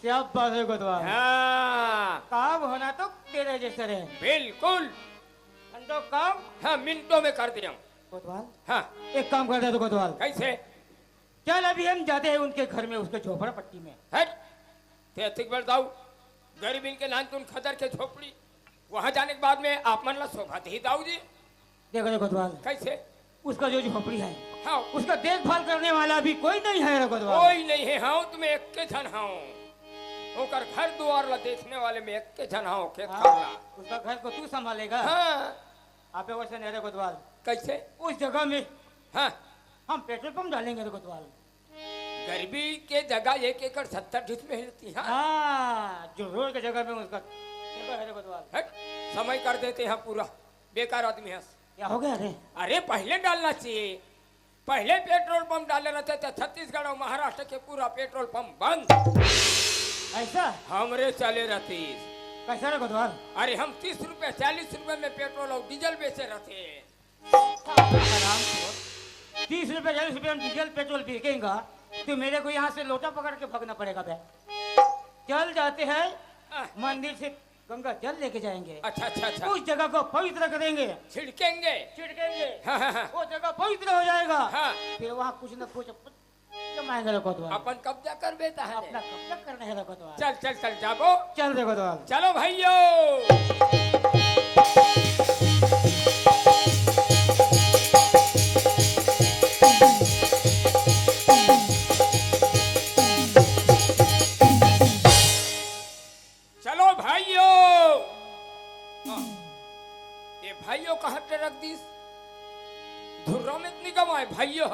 क्या बात है कोतवाल? हाँ काम होना तो तेरे जैसे रहे। बिल्कुल तो काम हाँ मिनटों में कर दिया। कोतवाल हाँ एक काम करते तो कोतवाल, कैसे? चल अभी हम जाते हैं उनके घर में, उसके झोपड़ा पट्टी में। हट ते ठीक बताओ गरीबिन के नान तुम खदर के झोपड़ी वहां जाने के बाद में आप मन ला शोभा दे दाऊ जी। देखो कोतवाल, कैसे? उसका जो झोपड़ी है हाँ उसका देखभाल करने वाला अभी कोई नहीं है रे कोतवाल। कोई नहीं है। हाँ तुम्हें एक के जन हाँ होकर घर द्वार ला देखने वाले में एक के जन हाँ खेत हाँ, खाला। उसका घर को तू संभालेगा। हाँ आप वैसे नहीं रे कोतवाल, कैसे? उस जगह में हाँ हम पेट्रोल पंप डालेंगे रे कोतवाल। गरीबी के जगह 1 एकड़ 70 डिस में रहती है। हाँ जो रोड की जगह में उसका जगह है रे कोतवाल। हट समय कर देते हैं पूरा बेकार आदमी है। क्या हो गया रे? अरे पहले डालना चाहिए, पहले पेट्रोल पंप डाले रहते थे। छत्तीसगढ़ और महाराष्ट्र के पूरा पेट्रोल पंप बंद, ऐसा हमरे चले रहते। कैसा रे कोतवाल? अरे हम 30 रुपए 40 रुपए में पेट्रोल और डीजल बेचे रहते। आराम से 30 रुपए 40 रुपए हम डीजल पेट्रोल बिकेगा तो मेरे को यहाँ से लोटा पकड़ के भागना पड़ेगा बे। चल जाते हैं हाँ। मंदिर से गंगा जल लेके जाएंगे, अच्छा अच्छा अच्छा, उस जगह को पवित्र करेंगे, छिड़केंगे। छिड़केंगे, हाँ हाँ हाँ वो जगह पवित्र हो जाएगा। हाँ। फिर वहाँ कुछ न कुछ जमाएंगे रे कोतवाल, अपन कब्जा कर बेटा है। अपना कब्जा करने है रे कोतवाल। चल चल चल जाबो, चल रे कोतवाल। चलो भाइयों। चलो भाइयों। हाँ, ये भाइयों का हट रख दीस धुर्रा में इतनी कमाए भाइयों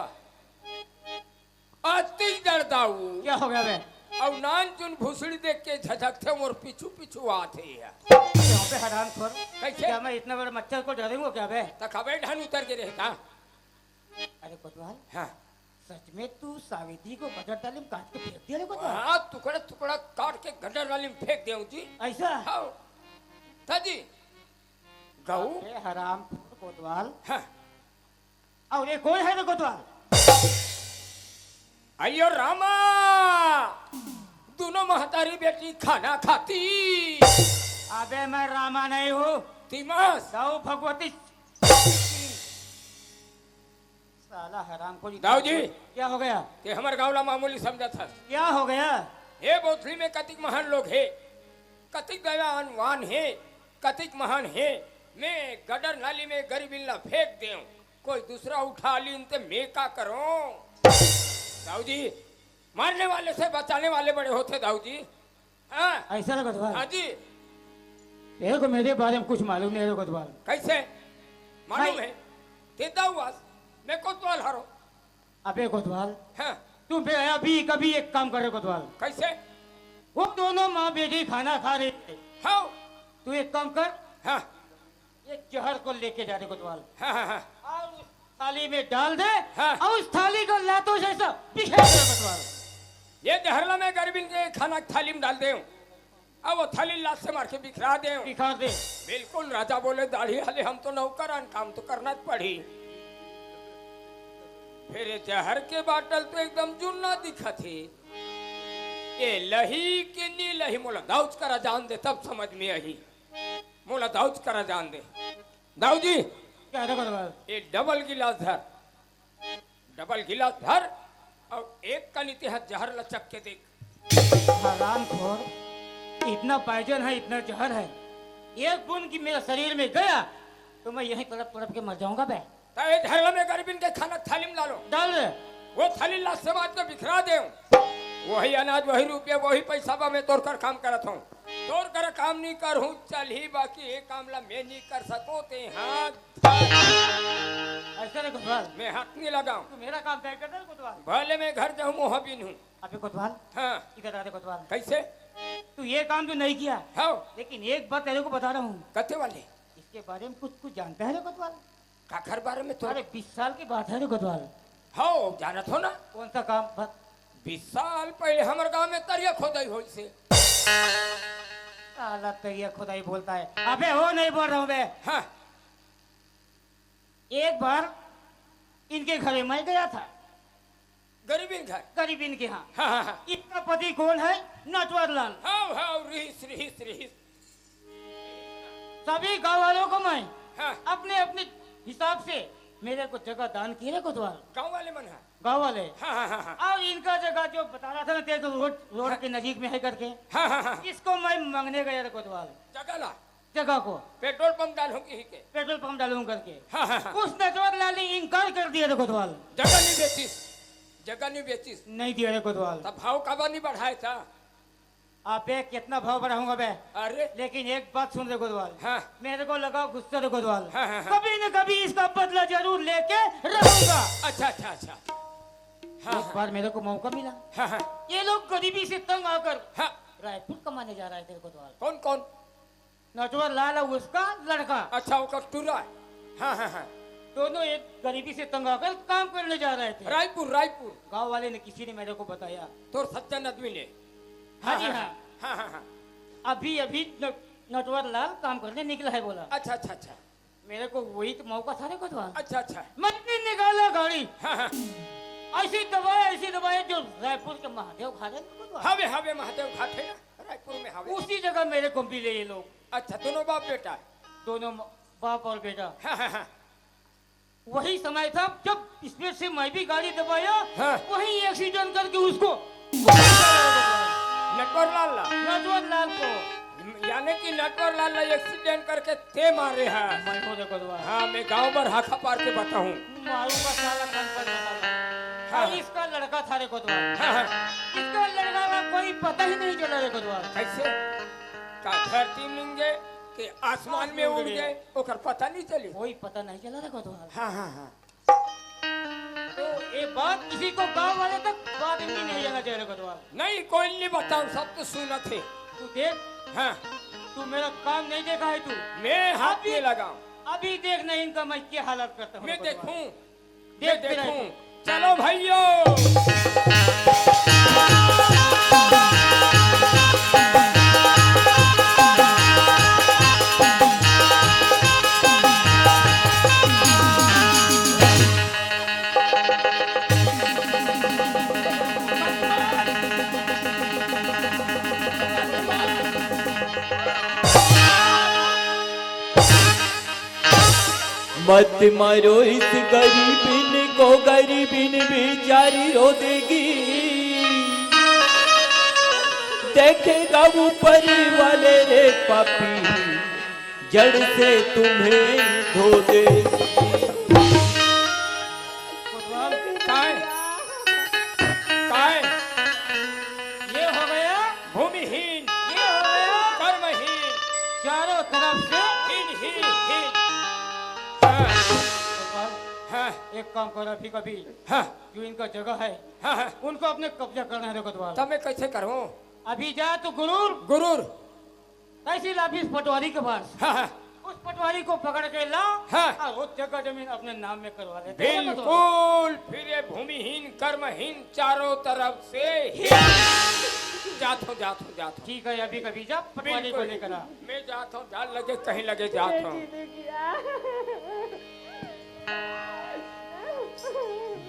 अति डरदाऊ क्या हो गया बे? और नान चुन भूसड़ी देख के झझकते और पीछू पीछू आते हैं। यहाँ पे हराम खोर, कैसे? क्या मैं इतना बड़ा मच्छर को डरूंगा क्या बे? तक अबे ढान उतर के रहता। अरे कोतवाल, हाँ सच में तू सावित्री को बजट तालीम काट के फेंक दिया रे कोतवाल? हाँ टुकड़ा टुकड़ा काट के गटर वाली में फेंक देऊं जी। ऐसा? हाँ था जी गऊ। अरे हराम खोर कोतवाल, हाँ और ये कौन है रे कोतवाल? अयो रामा, दोनों महतारी बेटी खाना खाती। अबे मैं रामा नहीं हूँ, तिमस दाऊ भगवती। साला हराम को दाऊ जी। क्या हो गया? कि हमारे गाँव ला मामूली समझा था। क्या हो गया? ये बोतली में कतिक महान लोग है, कतिक दयावान है, कतिक महान है। मैं गडर नाली में गरीबी ला फेंक दूं, कोई दूसरा उठा ली तो मैं क्या करूं? दाऊ जी, मारने वाले से बचाने वाले बड़े होते दाऊ जी। हाँ ऐसा रे कोतवाल? हाँ जी। तेरे को मेरे बारे में कुछ मालूम नहीं रे कोतवाल। कैसे मालूम नहीं। है? ते दाऊवास मैं कोतवाल हारो। अबे कोतवाल, हाँ तू बे अभी कभी एक काम करे कोतवाल। कैसे? वो दोनों माँ बेटी खाना खा रहे थे, हाँ तू एक काम कर, हाँ एक जहर को लेके जा रे कोतवाल, हाँ हाँ हाँ और उस थाली में डाल दे, हाँ। और उस थाली को लातों से सब बिखेर दे कोतवाल। ये जहरला में गरीबी के खाना थाली में डाल दूं, अब वो थाली लात से मार के बिखरा दूं। बिखार दे। बिल्कुल राजा बोले दाढ़ी वाले हम तो नौकर काम तो करना पड़ी। फिर ये जहर के बाटल तो एकदम जुन्ना दिखा थी। ये लही के नी लही मोला दाऊज करा जान दे तब समझ में आई। मोला दाऊज करा जान दे। दाऊ जी क्या रे कोतवाल? ये डबल गिलास धर, डबल गिलास धर और एक का नीति हाथ जहर लचक के देख। हराम खोर, इतना पायजन है, इतना जहर है, एक बूंद की मेरे शरीर में गया तो मैं यहीं तड़प तड़प के मर जाऊंगा बे। ताए जहरला में गरीबी के खाना थाली में डालो, डाल दे। वो थाली लाश से बात को बिखरा दे। वही अनाज वही रुपया वही पैसा बा मैं तोड़ कर काम करत हूँ। तोड़ कर काम नहीं कर हूँ चल ही बाकी एक काम ला मैं नहीं कर सको ते हाथ ऐसा रे कोतवाल? मैं हाथ नहीं लगाऊं। तू मेरा काम तय कर दे रे कोतवाल। भले मैं घर जाऊँ मोहबिन हूँ। अबे कोतवाल, हाँ इधर आ रे कोतवाल। कैसे? तू ये काम तो नहीं किया, हाँ लेकिन एक बात तेरे को बता रहा हूँ, कते वाले इसके बारे में कुछ कुछ जानता है रे कोतवाल? का घर बारे में तो अरे 20 साल की बात है रे कोतवाल। हाँ जानत हो ना। कौन सा काम? 20 साल पहले हमारे गांव में तरिया खोदाई हुई से। साला तैया खुदाई बोलता है। अबे हो नहीं बोल रहा हूँ बे। हाँ एक बार इनके घर में मैं गया था, गरीबी घर। गरीब इनके यहाँ। हाँ हाँ हाँ इनका पति कौन है? नटवर लाल। हाँ हाँ रिहिस रिहिस रिहिस। सभी गाँव वालों को मैं हाँ अपने अपने हिसाब से मेरे को जगह दान की रे कोतवाल, गाँव वाले मन है। गाँव वाले। हाँ हाँ हाँ हाँ और इनका जगह जो बता रहा था ना तेरे को, रोड के नजीक में है करके, हाँ हाँ हाँ इसको मैं मांगने गया रे कोतवाल, जगह ला जगह को पेट्रोल पंप डालूं की के। पेट्रोल पंप डालूं करके। हाँ हाँ हाँ उस नटवर लाल ने इनकार कर दिया रे कोतवाल। जगह नहीं बेचीस, जगह नहीं बेचीस नहीं दिया रे कोतवाल। तब भाव काबा नहीं बढ़ाया था। आप कितना भाव बढ़ाऊंगा बे, अरे लेकिन एक बात सुन रे कोतवाल, हाँ मेरे को लगा गुस्सा रे कोतवाल, हाँ, हाँ, हाँ। कभी न कभी इसका बदला जरूर लेके रहूंगा। अच्छा अच्छा अच्छा हाँ एक बार मेरे को मौका मिला, हाँ हाँ ये लोग गरीबी से तंग आकर हाँ रायपुर कमाने जा रहा है तेरे कोतवाल। कौन कौन? नटवर लाल और उसका लड़का, अच्छा वो कटूरा है। हाँ हाँ हाँ दोनों एक गरीबी से तंग आकर काम करने जा रहे थे। रायपुर रायपुर गांव वाले ने, किसी ने मेरे को बताया। तो सज्जन आदमी ने। हाँ जी हाँ, हाँ हाँ हाँ अभी अभी नटवर लाल काम करने निकला है बोला। अच्छा अच्छा अच्छा मेरे को वही तो मौका था रे कोतवाल। अच्छा अच्छा मैंने निकाला गाड़ी हाँ हाँ ऐसी दवाई जो रायपुर के महादेव खाते हवे हवे महादेव घाट है ना रायपुर में हवे। उसी जगह मेरे को मिले ये लोग, अच्छा दोनों बाप बेटा है। दोनों बाप और बेटा। हाँ, हाँ, हाँ। वही समय था जब स्पीड से मैं भी गाड़ी दबाया, हाँ। वही एक्सीडेंट करके उसको नटवर लाल नटवर लाल को यानी कि नटवर लाल एक्सीडेंट करके ते मारे हैं। मैं को देखो दवा हाँ मैं गांव भर हाथा पार के बताऊं। मारूंगा साला कान पर बताना। हाँ। और इसका लड़का था रे कोतवाल, हाँ, हाँ। इसका लड़का का कोई पता ही नहीं चला रे कोतवाल। कैसे का धरती में गए कि आसमान में उड़ गए ओकर पता नहीं चली। कोई पता नहीं चला रे कोतवाल। हाँ हाँ हाँ। तो ये बात किसी को गांव वाले तक बात भी नहीं जाना चाहिए रे कोतवाल। नहीं कोई नहीं बताऊं, सब तो सुना थे। तू देख, हाँ तू मेरा काम नहीं देखा है तू। मैं हाथ नहीं लगाऊं। अभी देख नहीं इनका मैं क्या हालत करता हूँ। मैं देखूं देख मैं तेरा देखूं। चलो भाइयों मत मारो इस गरीबिन को, गरीबिन बेचारी रो देगी। देखेगा ऊपर वाले रे पापी, जड़ से तुम्हें धो देगी। कोतवाल, काय काय ये हो गया, भूमिहीन ये हो गया कर्महीन चारों तरफ से। हीन हीन हीन। हाँ कोतवाल, हाँ एक काम कर, अभी कभी हाँ जो इनका जगह है हाँ हाँ। उनको अपने कब्जा करना है रे कोतवाल। तब मैं कैसे करूं? अभी जा तो गुरूर गुरूर तहसील ऑफिस पटवारी के पास, हाँ हाँ उस पटवारी को पकड़ के लाओ हाँ। और वो जगह जमीन अपने नाम में करवा ले। बिल्कुल। फिर ये भूमिहीन कर्महीन चारों तरफ से हीन। जात हो। ठीक है, अभी कभी जा पटवारी को लेकर आ। मैं जात हूँ, जान लगे कहीं लगे जात हूँ।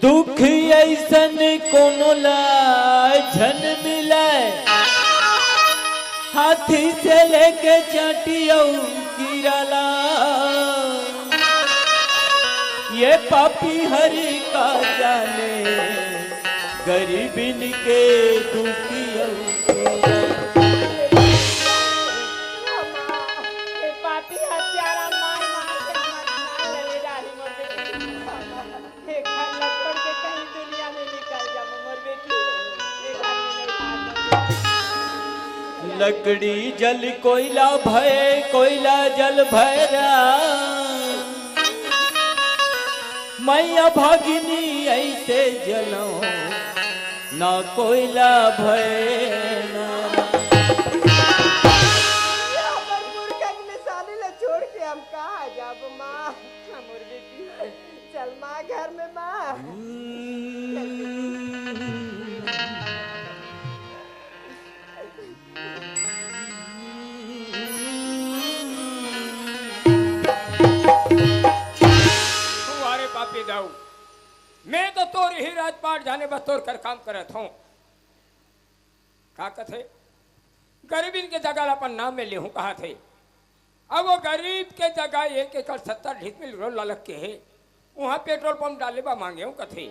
दुख ऐसन कोनो झन मिले, हाथी से लेके चटियो गिरला। ये पापी हरि का जाने, गरीबिन के दुखियो पापी हत्यारा मार मार के मरना ले डाली मोर बेटी। एक घर लग छोड़ के कहीं दुनिया में निकल जा मोर बेटी। एक घर में नहीं भाग। लकड़ी जल कोयला भय, कोयला जल भैरा। मैया भागिनी ऐसे जलो, ना कोयला भय ना। हमर मूर्खक निशानी ले छोड़ के हम कहाँ जाब माँ। मोर बेटी चल माँ घर में माँ। तुम्हारे पापी दाऊ मैं तो तोर ही राजपाट जाने बतौर कर काम करत हूँ। का कथे गरीबिन के जगह अपन नाम में लेहूं कहा थे। अब वो गरीब के जगह 1 एकड़ 70 ढीसमिल रोल लग के है, वहाँ पेट्रोल पंप डाले बा मांगे हूँ कथे।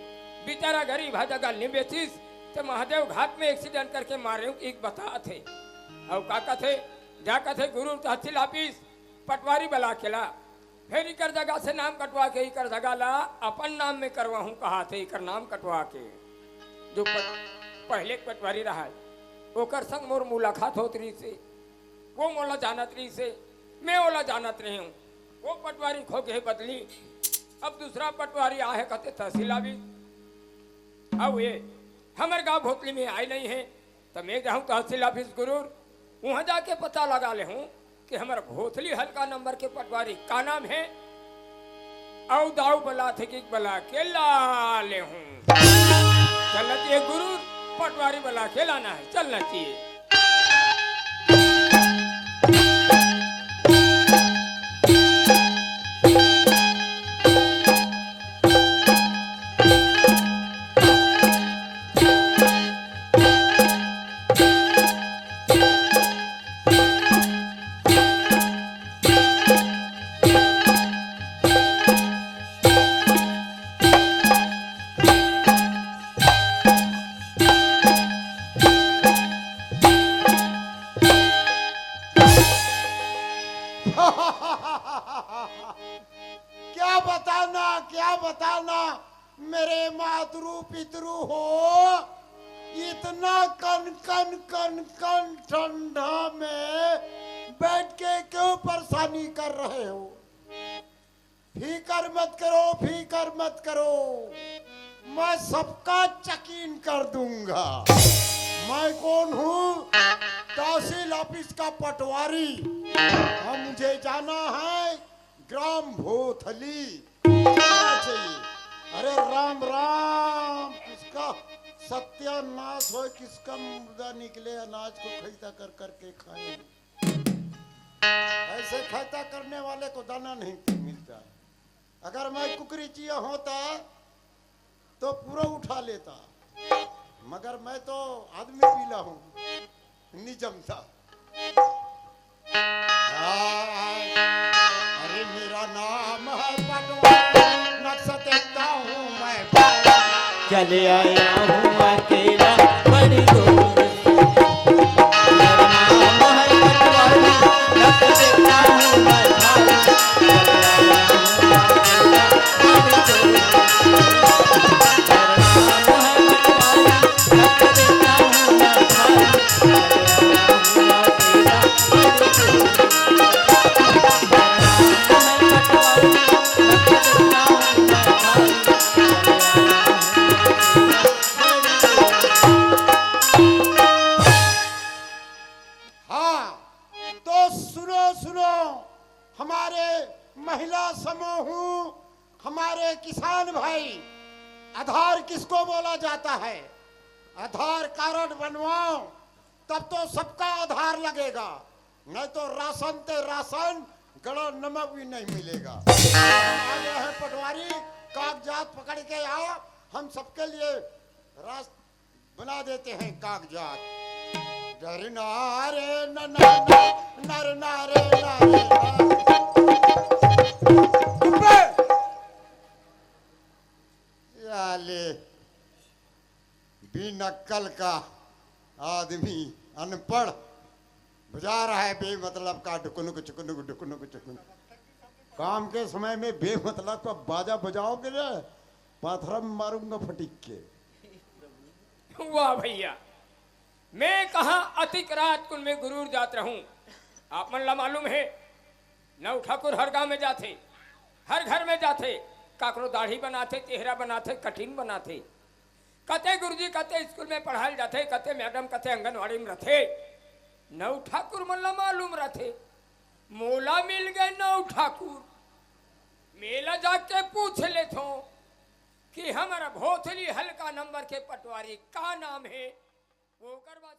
बेचारा गरीब है जगह नहीं बेचिस तो महादेव घाट में एक्सीडेंट करके मारे हूँ एक बता थे। अब का कथे जा कथे गुरु तहसील ऑफिस पटवारी बला केला, फिर इकर जगह से नाम कटवा के इकर जगह ला अपन नाम में करवा हूँ कहा थे। इकर नाम कटवा के जो पहले पटवारी रहा है ओकर संग मोर मुलाकात होत रही से, वो मोला जानत रही से, मैं ओला जानत रही हूँ। वो पटवारी खो के बदली, अब दूसरा पटवारी आए कहते तहसील ऑफिस। अब ये हमारे गांव भोतली में आए नहीं है तो मैं जाऊँ तहसील ऑफिस गुरूर, वहाँ जाके पता लगा ले हूँ कि हमारे भोतली हल्का नंबर के पटवारी का नाम है। औ दाऊ बला थे कि बला के ला ले हूँ। चलना चाहिए गुरु, पटवारी बला के लाना है, चलना चाहिए। बताना मेरे मातृ पितृ हो, इतना कन कन कन कन ठंडा में बैठ के क्यों परेशानी कर रहे हो? फिकर मत करो, फिकर मत करो, मैं सबका यकीन कर दूंगा। मैं कौन हूँ? तहसील ऑफिस का पटवारी। हम मुझे जाना है ग्राम भोथली। क्या चाहिए? अरे राम राम, किसका सत्यानाश हो, किसका मुर्दा निकले, अनाज को खैता कर करके खाए। ऐसे खैता करने वाले को दाना नहीं मिलता। अगर मैं कुकरी चिया होता तो पूरा उठा लेता, मगर मैं तो आदमी पीला हूँ, नहीं जमता। अरे मेरा नाम है पटवारी, नक्शा देखता हूँ मैं। चले आया हूँ अकेला बड़ी दूर से। मेरा नाम है पटवारी, नक्शा देखता हूँ मैं भाई। चले आया हूँ अकेला बड़ी दूर से। मेरा नाम है पटवारी, नक्शा देखता हूँ मैं भाई। चले आया हूँ अकेला बड़ी दूर से। महिला समूह, हमारे किसान भाई, आधार किसको बोला जाता है? आधार कार्ड बनवाओ, तब तो सबका आधार लगेगा, नहीं तो राशन ते राशन, गला नमक भी नहीं मिलेगा। आ गए हैं पटवारी, कागजात पकड़ के आओ, हम सबके लिए रास बना देते हैं कागजात। डर नारे नर नारे नारे बिनक्कल का आदमी अनपढ़ बजा रहा है बेमतलब का डुकुनुक चुकुनुक डुकुनुक चुकुनुक। काम के समय में बेमतलब का बाजा बजाओगे ना, पाथरा में मारूंगा फटीक के। वाह भैया, मैं कहा अतिक रात कुल में गुरूर जात रहूं। आप मन ला मालूम है, नौ ठाकुर हर गांव में जाते, हर घर में जाते, काकरो दाढ़ी बनाते, चेहरा बनाते, कठिन बनाते। कते गुरुजी कते स्कूल में पढ़ाए जाते, कते मैडम कते आंगनवाड़ी में रहते। नौ ठाकुर मन ला मालूम रहते। मोला मिल गए नौ ठाकुर, मेला जाके पूछ ले थो कि हमारा भोथली हल्का नंबर के पटवारी का नाम है। वो कर बात